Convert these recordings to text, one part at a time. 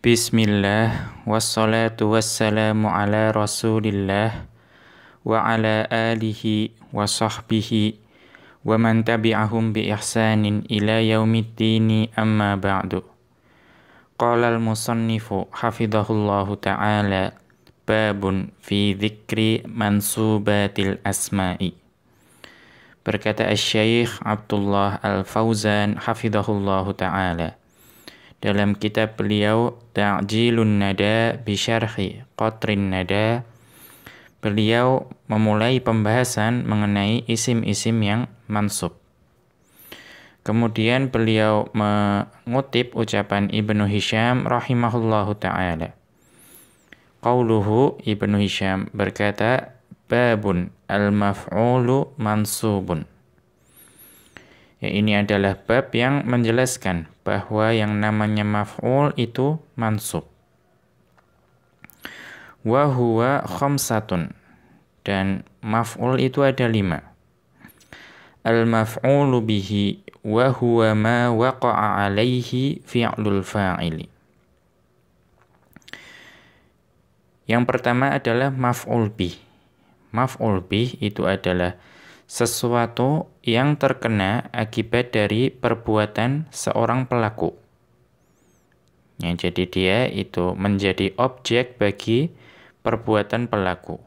Bismillah, wassalatu wassalamu ala rasulillah wa ala alihi wa sahbihi wa man tabi'ahum bi ihsanin ila yaumiddini amma ba'du. Qala al-musannifu hafidhahullahu ta'ala babun fi dzikri mansubatil asma'i. Berkata Asy-Syaikh Abdullah Al-Fauzan hafidhahullahu ta'ala dalam kitab beliau Ta'jilun Nada bi Syarhi Qatrin Nada, beliau memulai pembahasan mengenai isim-isim yang mansub. Kemudian beliau mengutip ucapan Ibnu Hisham rahimahullahu ta'ala. Qauluhu, Ibnu Hisham berkata, babun al-maf'ulu mansubun. Ya, ini adalah bab yang menjelaskan bahwa yang namanya maf'ul itu mansub. Wa huwa khamsatun, dan maf'ul itu ada 5. Al-maf'ulu bihi wa huwa ma waqa'a alaihi fi'lul fa'ili. Yang pertama adalah maf'ul bih. Maf'ul bih itu adalah sesuatu yang terkena akibat dari perbuatan seorang pelaku. Ya, jadi dia itu menjadi objek bagi perbuatan pelaku.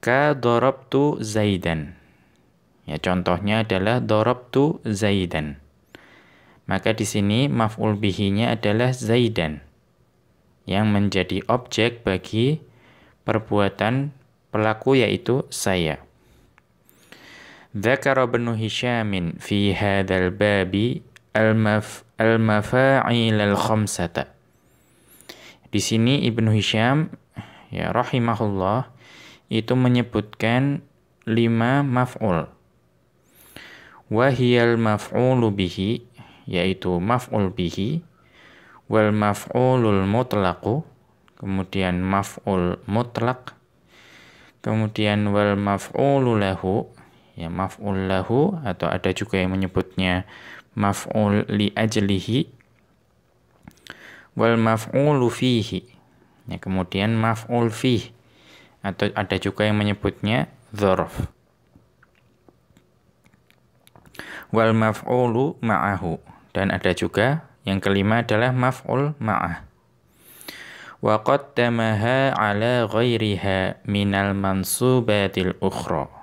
Ka darabtu Zaidan. Ya, contohnya adalah darabtu Zaidan. Maka di sini maf'ul bihinya adalah Zaidan yang menjadi objek bagi perbuatan pelaku, yaitu saya. Dzakara Ibnu Hisyamin fi hadzal babi al-mafa'il al-khamsata. Di sini Ibnu Hisyam ya rahimahullah itu menyebutkan 5 maf'ul. Wa hiyal maf'ulu bihi, yaitu maf'ul bihi, wal maf'ulul mutlaqu, kemudian maf'ul mutlaq, kemudian wal maf'ulu lahu, ya maf'ul lahu, atau ada juga yang menyebutnya maf'ul li ajlihi, wal maf'ulu fihi, ya kemudian maf'ul fih, atau ada juga yang menyebutnya dzarf, wal maf'ulu ma'ahu, dan ada juga yang kelima adalah maf'ul ma'ah. Wa qaddamaha ala ghairiha minal mansubatil ukhra.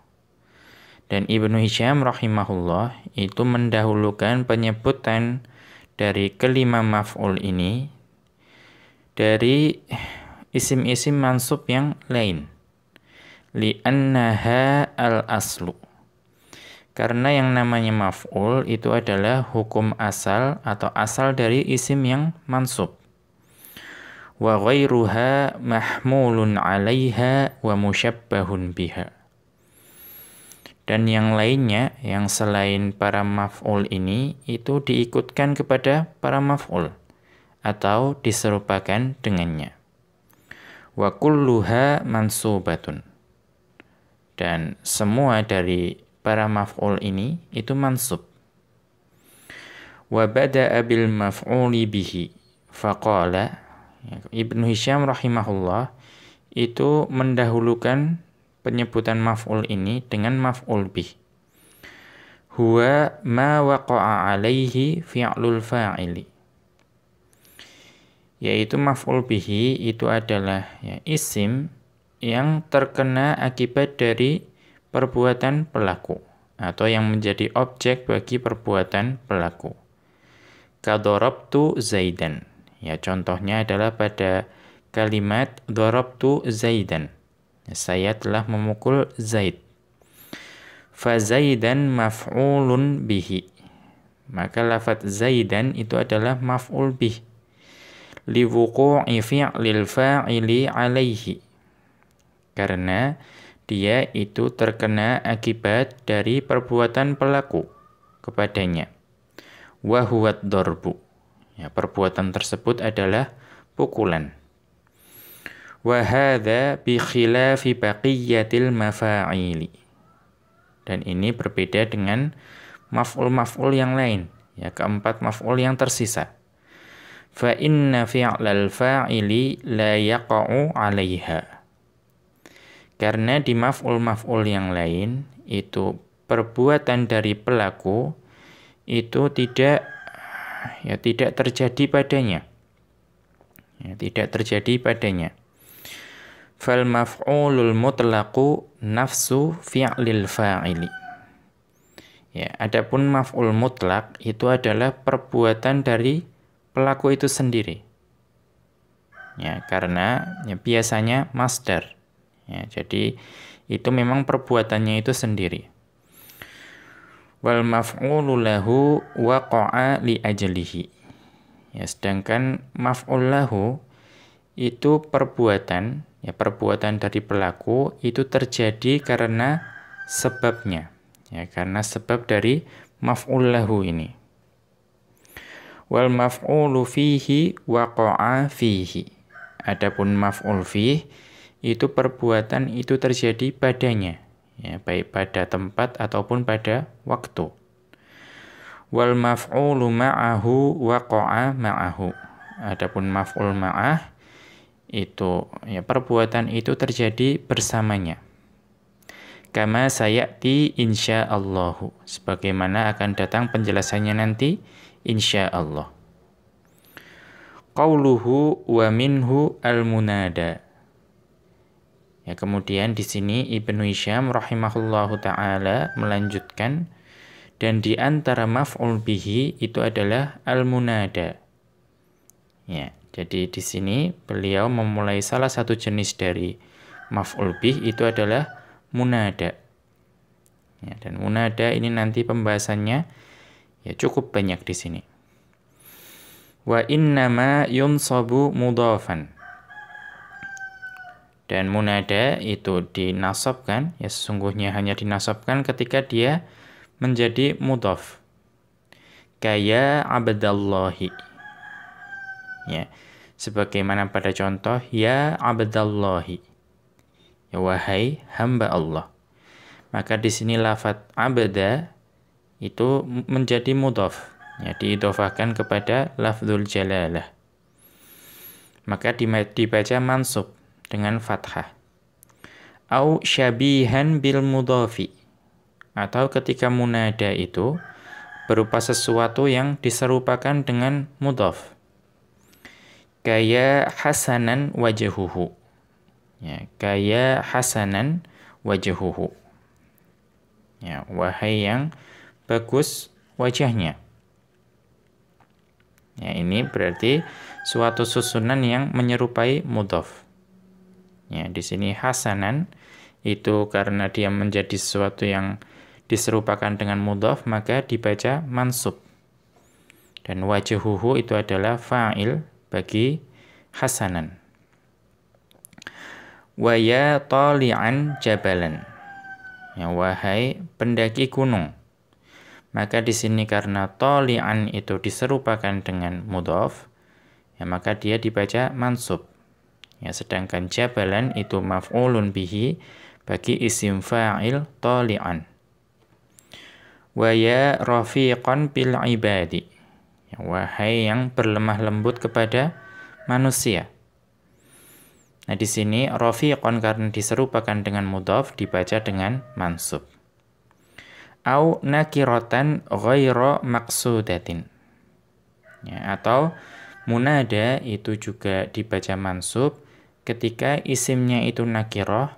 Dan Ibnu Hisyam rahimahullah itu mendahulukan penyebutan dari kelima maf'ul ini dari isim-isim mansub yang lain. Li'annaha al-aslu. Karena yang namanya maf'ul itu adalah hukum asal atau asal dari isim yang mansub. Wa ghairuha mahmulun 'alaiha wa musyabbahun biha. Dan yang lainnya, yang selain para maf'ul ini, itu diikutkan kepada para maf'ul atau diserupakan dengannya. Wa kulluha mansubatun. Dan semua dari para maf'ul ini itu mansub. Wa bada'a bil maf'uli bihi faqala. Ibnu Hisyam rahimahullah itu mendahulukan penyebutan maf'ul ini dengan maf'ul bih. Huwa ma waqa'a alaihi fi'lul fa'ili. Yaitu maf'ul bihi itu adalah ya, isim yang terkena akibat dari perbuatan pelaku atau yang menjadi objek bagi perbuatan pelaku. Ka darabtu Zaidan. Ya, contohnya adalah pada kalimat darabtu Zaidan. Saya telah memukul Zaid. Fa Zaidan maf'ulun bihi. Maka lafaz Zaidan itu adalah maf'ul bih. Li wuqu'i fi'lil fa'ili 'alaihi. Karena dia itu terkena akibat dari perbuatan pelaku kepadanya. Wa huwa ad-darbu. Ya, perbuatan tersebut adalah pukulan. Wa hadza bi khilafi baqiyatil mafa'ili. Dan ini berbeda dengan maf'ul-maf'ul yang lain, ya keempat maf'ul yang tersisa. fa inna fi'lal fa'ili la yaqa'u 'alaiha. Karena di maf'ul yang lain itu perbuatan dari pelaku itu tidak terjadi padanya. Tidak terjadi padanya. Fal maf'ulul mutlaqu nafsu fi'lil fa'ili. Adapun maf'ul mutlak itu adalah perbuatan dari pelaku itu sendiri. Karena biasanya masdar. Jadi itu memang perbuatannya itu sendiri. Wal maf'ulu lahu waqa'a li ajlihi. Sedangkan maf'ul lahu itu perbuatan dari pelaku itu terjadi karena sebabnya. Karena sebab dari maf'ul lahu ini. Wal maf'ulu fihi waqa'a fihi. Adapun maf'ul fih itu perbuatan itu terjadi padanya, baik pada tempat ataupun pada waktu. Wal maf'ulu ma'ahu waqa'a ma'ahu. Adapun maf'ul ma'ah itu perbuatan itu terjadi bersamanya. Kama sayati insyaallahu, sebagaimana akan datang penjelasannya nanti insyaallah. Qauluhu wa minhu al-munada. Kemudian di sini Ibnu Hisham rahimahullahu taala melanjutkan, dan di antara maf'ul bihi itu adalah al-munada. Jadi di sini beliau memulai salah satu jenis dari maf'ul bih itu adalah munada. Dan munada ini nanti pembahasannya cukup banyak di sini. Wa innama yunsabu mudhafan. Dan munada itu dinasabkan, sesungguhnya hanya dinasabkan ketika dia menjadi mudhaf. Kaya abdallahi. Sebagaimana pada contoh, ya abdallahi. Wahai hamba Allah. Maka di sini lafadz abda itu menjadi mudhaf. Diidhofahkan kepada lafdzul jalalah. Maka dibaca mansub dengan fathah. Au syabihan bil mudhafi. Atau ketika munada itu berupa sesuatu yang diserupakan dengan mudhaf. Kaya hasanan wajhuhu. Kaya hasanan wajhuhu. Wahai yang bagus wajahnya. Ini berarti suatu susunan yang menyerupai mudhaf. Di sini hasanan itu karena dia menjadi sesuatu yang diserupakan dengan mudhaf, maka dibaca mansub. Dan wajhuhu itu adalah fa'il bagi hasanan. Wa ya tali'an jabalan. Wahai pendaki gunung. Maka di sini karena tali'an itu diserupakan dengan mudhaf, maka dia dibaca mansub. Sedangkan jabalan itu maf'ulun bihi bagi isim fa'il tali'an. Wa ya rafiqan bil ibadi. Wahai yang berlemah lembut kepada manusia. Di sini rafiqan karena diserupakan dengan mudhaf dibaca dengan mansub. Au nakiratan ghaira maqsudatin. Atau munada itu juga dibaca mansub ketika isimnya itu nakirah,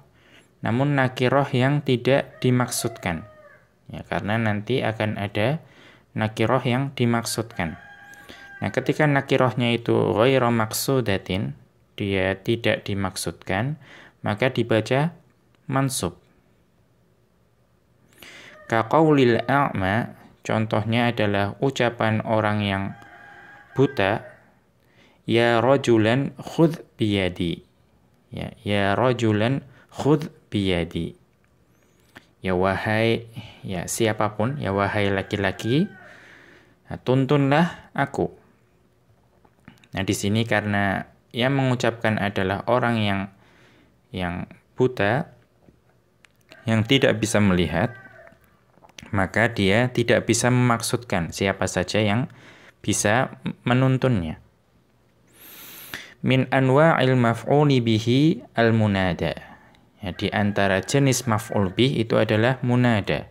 namun nakirah yang tidak dimaksudkan. Karena nanti akan ada nakirah yang dimaksudkan. Ketika nakirahnya itu ghairu maqsudatin, dia tidak dimaksudkan, maka dibaca mansub. Ka qaulil a'ma, contohnya adalah ucapan orang yang buta, ya rajulan khudh biyadi. Ya rajulan khudh biyadi. Wahai siapapun, wahai laki-laki, tuntunlah aku. Di sini karena yang mengucapkan adalah orang yang buta, yang tidak bisa melihat, maka dia tidak bisa memaksudkan siapa saja yang bisa menuntunnya. min anwa'il maf'uli bihi al-munada. Ya, di antara jenis maf'ul bih itu adalah munada.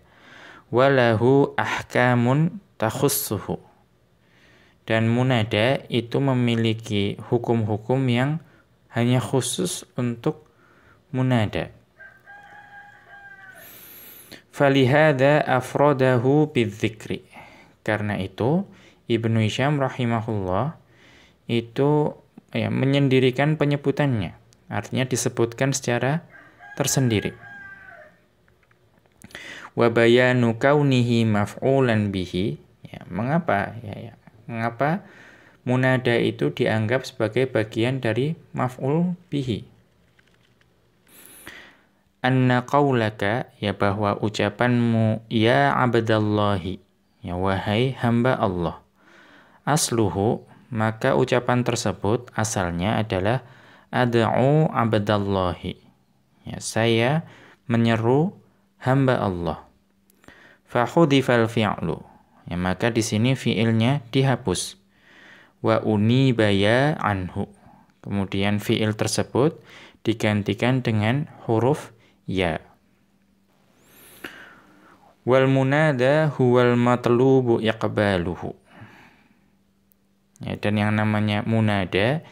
Walahu ahkamun takhussuhu. Dan munada itu memiliki hukum-hukum yang hanya khusus untuk munada. Falihada afradahu bidzikri. Karena itu Ibnu Hisham rahimahullah itu menyendirikan penyebutannya. Artinya disebutkan secara tersendiri. Wa bayanu kaunihi maf'ulan bihi. Ya, mengapa? Mengapa munada itu dianggap sebagai bagian dari maf'ul bihi? Anna qaulaka, ya bahwa ucapanmu ya abdallahi, ya wahai hamba Allah. Asluhu, maka ucapan tersebut asalnya adalah ad'u abdallahi. Ya, saya menyeru hamba Allah. Fa hudhifal fi'lu. Ya, maka di sini fi'ilnya dihapus. Wa unibaya anhu. Kemudian fi'il tersebut digantikan dengan huruf ya. Wal munada huwal matlubu iqbaluhu. Ya, dan yang namanya munada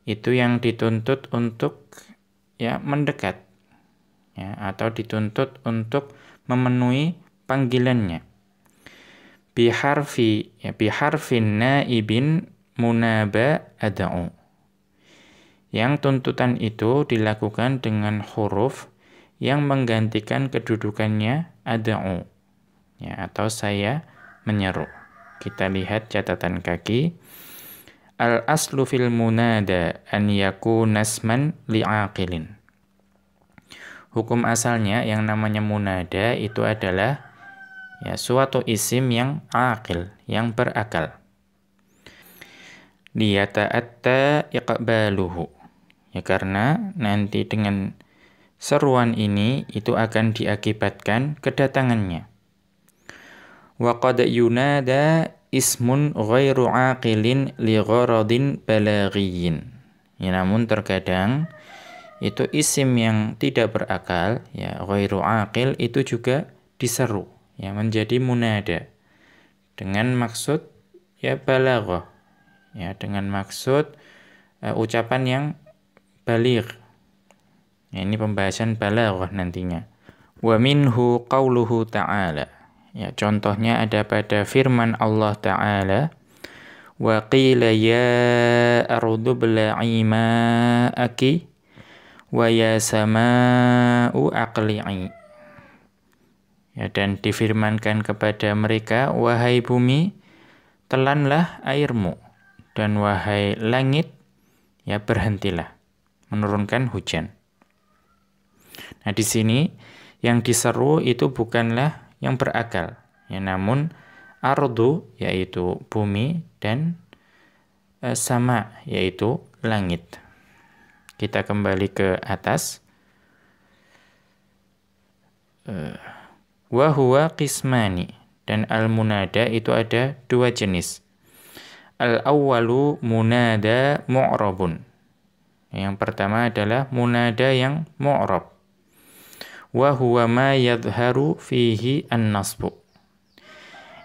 itu yang dituntut untuk mendekat, ya, atau dituntut untuk memenuhi panggilannya. Biharfin naibin munaba ad'u. Yang tuntutan itu dilakukan dengan huruf yang menggantikan kedudukannya ad'u, ya, atau saya menyeru. Kita lihat catatan kaki. Al-aslu fil munada an yakuna isman li'aqilin. Hukum asalnya yang namanya munada itu adalah suatu isim yang aqil, yang berakal. Liyata'atta iqbaluhu. Ya, karena nanti dengan seruan ini itu akan diakibatkan kedatangannya. Wa qad yunada ismun ghairu aqilin li gharadin balaghiyin. Ya, namun terkadang itu isim yang tidak berakal, ya ghairu aqil, itu juga diseru, ya menjadi munada dengan maksud balaghah, ya dengan maksud ucapan yang baligh. Ya, ini pembahasan balaghah nantinya. Wa minhu qauluhu ta'ala. Ya, contohnya ada pada firman Allah Ta'ala, wa qila ya ardu bla'i ma'aki wa ya sama'u aqli'i. Ya, dan difirmankan kepada mereka, wahai bumi, telanlah airmu, dan wahai langit, ya berhentilah menurunkan hujan. Nah, di sini yang diseru itu bukanlah yang berakal, ya, namun ardu yaitu bumi dan sama yaitu langit. Kita kembali ke atas. Wa huwa qismani, dan al-munada itu ada dua jenis. Al-awwalu munada mu'rabun. Yang pertama adalah munada yang mu'rab. Wa huwa ma yadhharu fihi an-nasbu.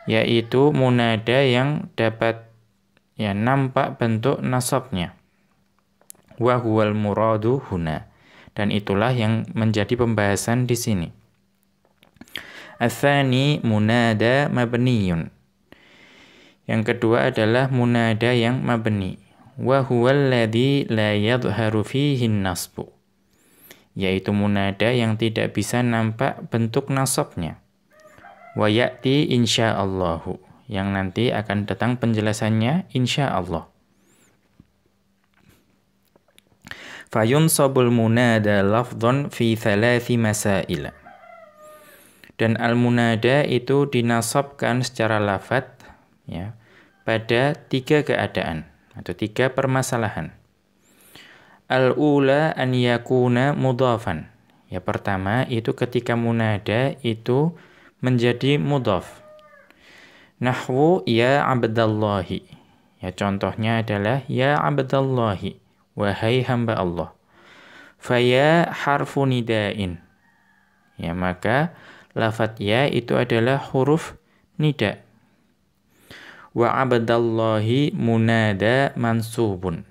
Yaitu munada yang dapat nampak bentuk nasabnya. Wa huwal muradu huna. Dan itulah yang menjadi pembahasan di sini. Ats-tsani munada mabniyun. Yang kedua adalah munada yang mabni. Wa huwal ladzi la yadhharu fihi an-nasbu. Yaitu munada yang tidak bisa nampak bentuk nasabnya. Wa ya'ti insyaallahu. Yang nanti akan datang penjelasannya insyaallah. Fayunsabul munada lafdhan fi thalathi masail. Dan al-munada itu dinasabkan secara lafadz, ya, pada 3 keadaan atau 3 permasalahan. Al-ula an yakuna mudhafan. Ya, pertama itu ketika munada itu menjadi mudhaf. Nahwu ya abdallahi. Ya, contohnya adalah ya abdallahi. wahai hamba Allah. Faya harfu nidain. Ya, maka lafadz ya itu adalah huruf nida. Wa abdallahi munada mansubun.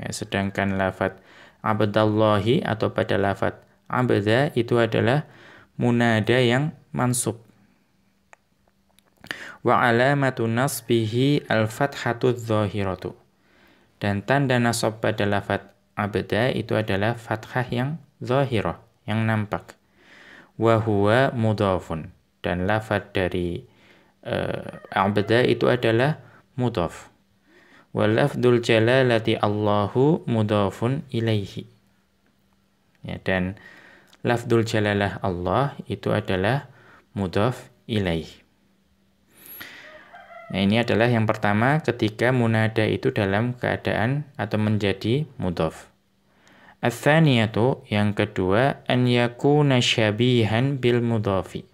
Ya, sedangkan lafadz abdallahi atau pada lafadz abda itu adalah munada yang mansub. Wa alamatu nasbihi al-fathatu dzahiratu. Dan tanda nasab pada lafadz abda itu adalah fathah yang zahirah, yang nampak. Wa huwa mudhafun. Dan lafadz dari abda itu adalah mudhaf. Wa lafdzul jalalati Allahu mudhafun ilaihi. Ya, dan lafdzul jalalah Allah itu adalah mudhaf ilaihi. Nah, ini adalah yang pertama ketika munada itu dalam keadaan atau menjadi mudhaf. Ats-tsaniyatu, yang kedua, an yakuna syabihan bil mudhafi.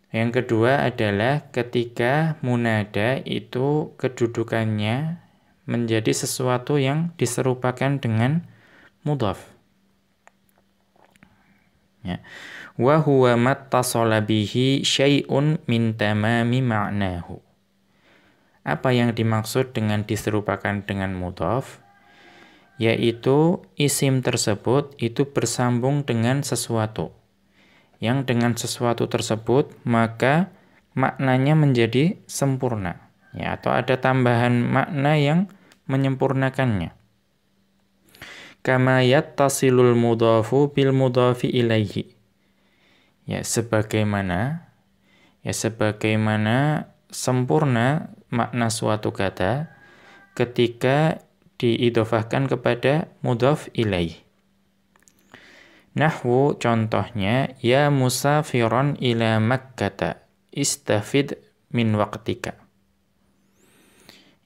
Yang kedua adalah ketika munada itu kedudukannya menjadi sesuatu yang diserupakan dengan mudhaf. Ya. Wa huwa mattasala bihi syai'un min tamami ma'nahu. Apa yang dimaksud dengan diserupakan dengan mudhaf? Yaitu isim tersebut itu bersambung dengan sesuatu. Yang dengan sesuatu tersebut maka maknanya menjadi sempurna, ya, atau ada tambahan makna yang menyempurnakannya. Kama yattasilul mudhafu bil mudhafi ilaihi. Ya, sebagaimana sempurna makna suatu kata ketika diidhofahkan kepada mudhaf ilaih. Nahwu, contohnya, ya musafiron ila Makkata, istafid min waqtika.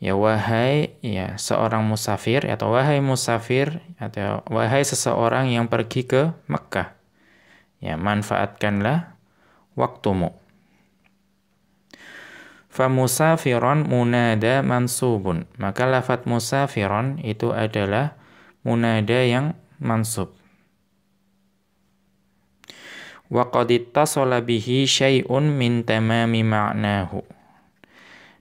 Ya, wahai seorang musafir, atau wahai musafir, atau wahai seseorang yang pergi ke Makkah, ya, manfaatkanlah waktumu. Fa musafiron munada mansubun. Maka lafadz musafiron itu adalah munada yang mansub. Wa qad ittasala bihi syai'un min tamami ma'nahu.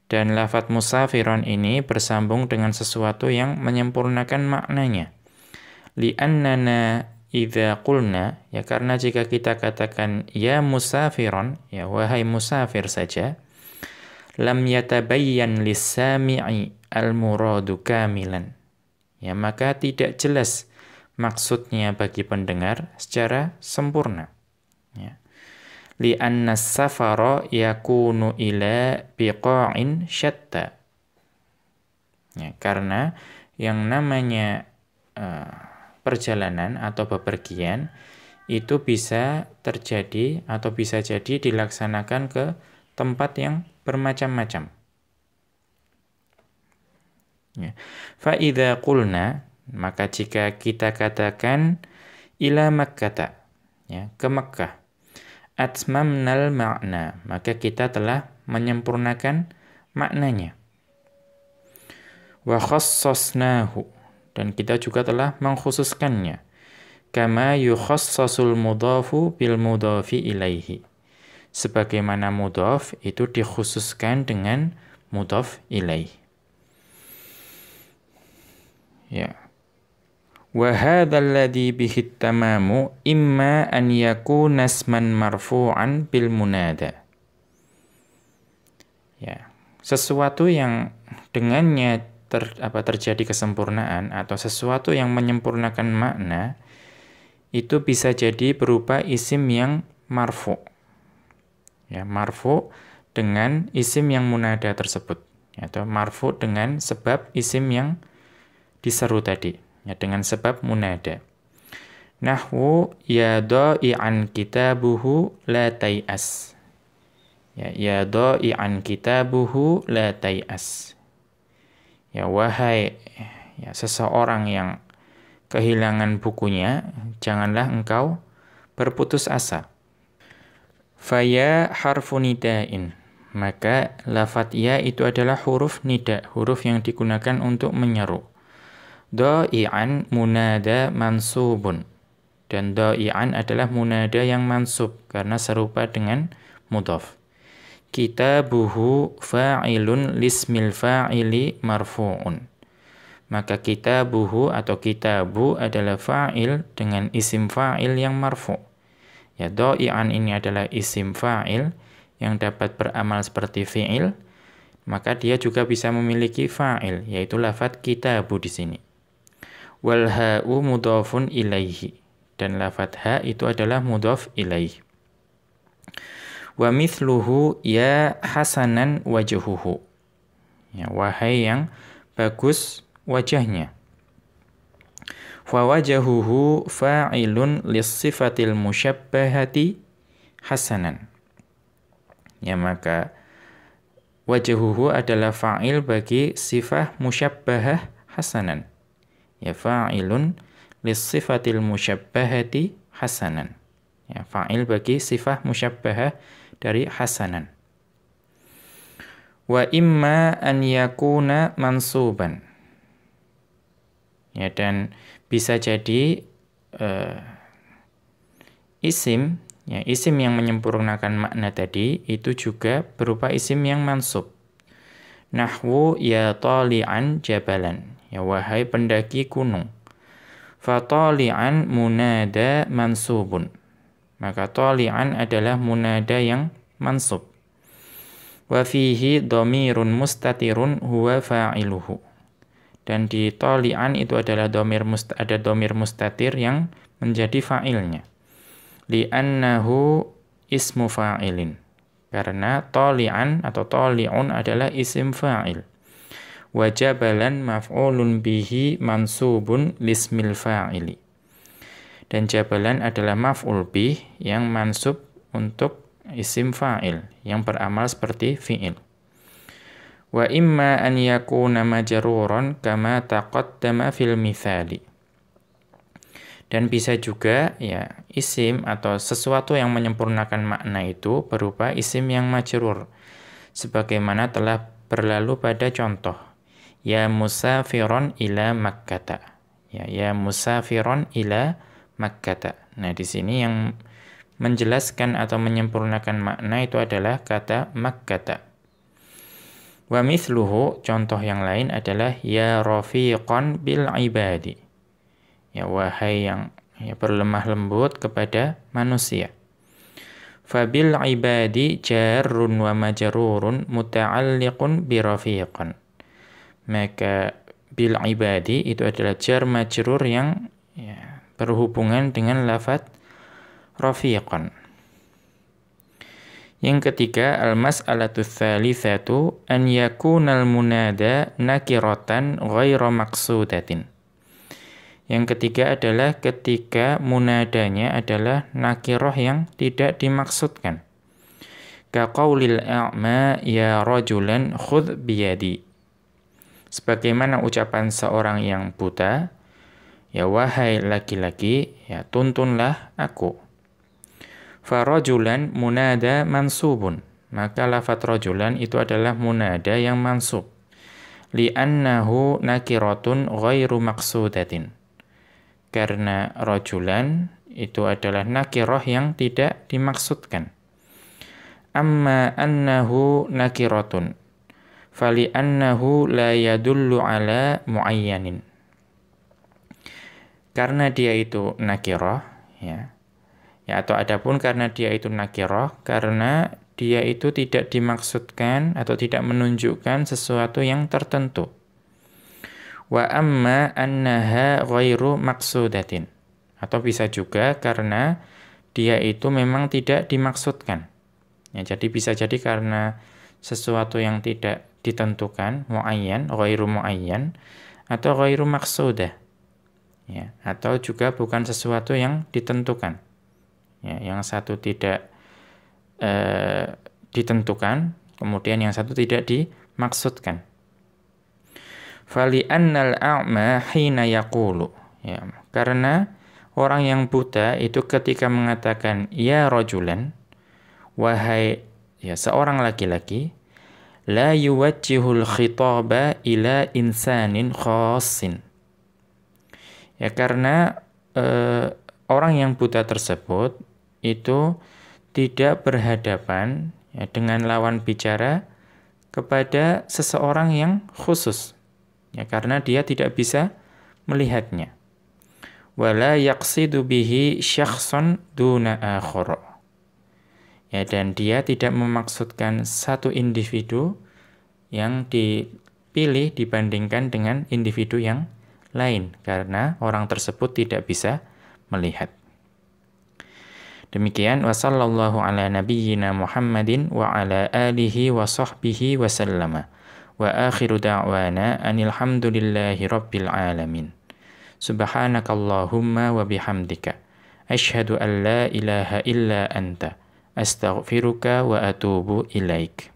Dan lafadz musafiron ini bersambung dengan sesuatu yang menyempurnakan maknanya. Li'annana idza qulna, ya, karena jika kita katakan ya musafiron, ya wahai musafir saja, lam yatabayyan lis-sami'i al-muradu kamilan. Ya, maka tidak jelas maksudnya bagi pendengar secara sempurna. Ya. Li'anna as-safara yakunu ila biqa'in syatta. Ya, karena yang namanya perjalanan atau bepergian itu bisa terjadi atau bisa jadi dilaksanakan ke tempat yang bermacam-macam. Ya. Fa idza qulna, maka jika kita katakan ila Makkah, ya, ke Makkah, atmamnal ma'na, maka kita telah menyempurnakan maknanya. Wa khassasnahu, dan kita juga telah mengkhususkannya. Kama yukhassasul mudhafu bil mudhafi ilaihi. Sebagaimana mudhaf itu dikhususkan dengan mudhaf ilaih. Ya. Wa hadzal ladzi bihi tamamu imma an yakuna isman marfu'an bil munada. Ya, sesuatu yang dengannya terjadi kesempurnaan atau sesuatu yang menyempurnakan makna itu bisa jadi berupa isim yang marfu'. Ya, marfu' dengan isim yang munada tersebut, atau marfu' dengan sebab isim yang diseru tadi, ya, dengan sebab munada. Nahwu ya dha'i'an kitabuhu la tai'as. Ya dha'i'an kitabuhu la tai'as. Ya, wahai seseorang yang kehilangan bukunya, janganlah engkau berputus asa. Faya harfu nida'in. Maka lafadz ya itu adalah huruf nida, huruf yang digunakan untuk menyeru. Dha'i'an munada mansubun. Dan dha'i'an adalah munada yang mansub karena serupa dengan mudhaf. Kitabuhu fa'ilun lismil fa'ili marfu'un. Maka kitabuhu atau kitabu adalah fa'il dengan isim fa'il yang marfu'. Ya, dha'i'an ini adalah isim fa'il yang dapat beramal seperti fi'il, maka dia juga bisa memiliki fa'il, yaitu lafadz kitabu di sini. Wal ha'u mudhafun ilaihi. Dan lafadz ha itu adalah mudhaf ilaihi. Wa mithluhu ya hasanan wajhuhu. Ya, wahai yang bagus wajahnya. Fa wajhuhu fa'ilun lis-sifatil musyabbahati hasanan. Ya, maka wajhuhu adalah fa'il bagi sifah musyabbahah hasanan. Ya, fa'ilun lis-sifatil musyabbahati hasanan. Ya, fa'il bagi sifah musyabbahah dari hasanan. Wa imma an yakuna mansuban. Ya, dan bisa jadi isim, ya, isim yang menyempurnakan makna tadi itu juga berupa isim yang mansub. Nahwu ya tali'an jabalan. Ya, wahai pendaki gunung. Fa tali'an munada mansubun. Maka tali'an adalah munada yang mansub. Wa fihi dhamirun mustatirun huwa fa'iluhu. Dan di tali'an itu adalah ada dhamir mustatir yang menjadi fa'ilnya. Li'annahu ismu fa'ilin. Karena tali'an atau tali'un adalah isim fa'il. Wa jabalan maf'ulun bihi mansubun lismil fa'ili. Dan jabalan adalah maf'ul bih yang mansub untuk isim fa'il yang beramal seperti fi'il. Wa imma an yakuna majruran kama taqaddama fil mithali. Dan bisa juga ya isim atau sesuatu yang menyempurnakan makna itu berupa isim yang majrur sebagaimana telah berlalu pada contoh. Ya musafiron ila Makkata. Ya musafiron ila Makkata. Nah, di sini yang menjelaskan atau menyempurnakan makna itu adalah kata Makkata. Wa mithluhu, contoh yang lain adalah ya rafiqan bil ibadi. Ya, wahai yang berlemah lembut kepada manusia. Fa bil ibadi jarrun wa majrurun muta'alliqun bi rafiqan. Maka bil ibadi itu adalah jar majrur yang berhubungan dengan lafadz rafiqan. Yang ketiga, al-mas'alatu tsalitsatu an yakunal munada nakiratan ghairu maqsudatin. Yang ketiga adalah ketika munadanya adalah nakirah yang tidak dimaksudkan. Ka qaulil a'ma ya rajulan khudh biyadi. Sebagaimana ucapan seorang yang buta, ya wahai laki-laki, ya tuntunlah aku. Fa rajulan munada mansubun. Maka lafadz rajulan itu adalah munada yang mansub. Li'annahu nakiratun ghairu maqsudatin. Karena rajulan itu adalah nakirah yang tidak dimaksudkan. Amma annahu nakiratun. Fali annahu la yadullu ala muayyanin. Karena dia itu nakirah, ya atau adapun karena dia itu nakirah, karena dia itu tidak dimaksudkan atau tidak menunjukkan sesuatu yang tertentu. Wa amma annaha ghairu maqsudatin. Atau bisa juga karena dia itu memang tidak dimaksudkan. Ya, jadi bisa jadi karena sesuatu yang tidak ditentukan, muayyan, ghairu muayyan, atau ghairu maqsudah. Ya, atau juga bukan sesuatu yang ditentukan. Ya, yang satu tidak ditentukan, kemudian yang satu tidak dimaksudkan. Fali annal a'ma hina yaqulu. Ya, karena orang yang buta itu ketika mengatakan ya rajulan, wahai seorang laki-laki, la yuwajjihul khitaba ila insanin khassin. Ya karena orang yang buta tersebut itu tidak berhadapan ya, dengan lawan bicara kepada seseorang yang khusus. Ya karena dia tidak bisa melihatnya. Wala yaqsidu bihi syakhsan duna akhara. Ya, dan dia tidak memaksudkan satu individu yang dipilih dibandingkan dengan individu yang lain karena orang tersebut tidak bisa melihat. Demikian wa sallallahu ala nabiyyina Muhammadin wa ala alihi wa sahbihi wa sallama. Wa akhiru da'wana anil hamdulillahi rabbil alamin. Subhanakallahumma wa bihamdika asyhadu an la ilaha illa anta astaghfiruka wa atubu ilaik.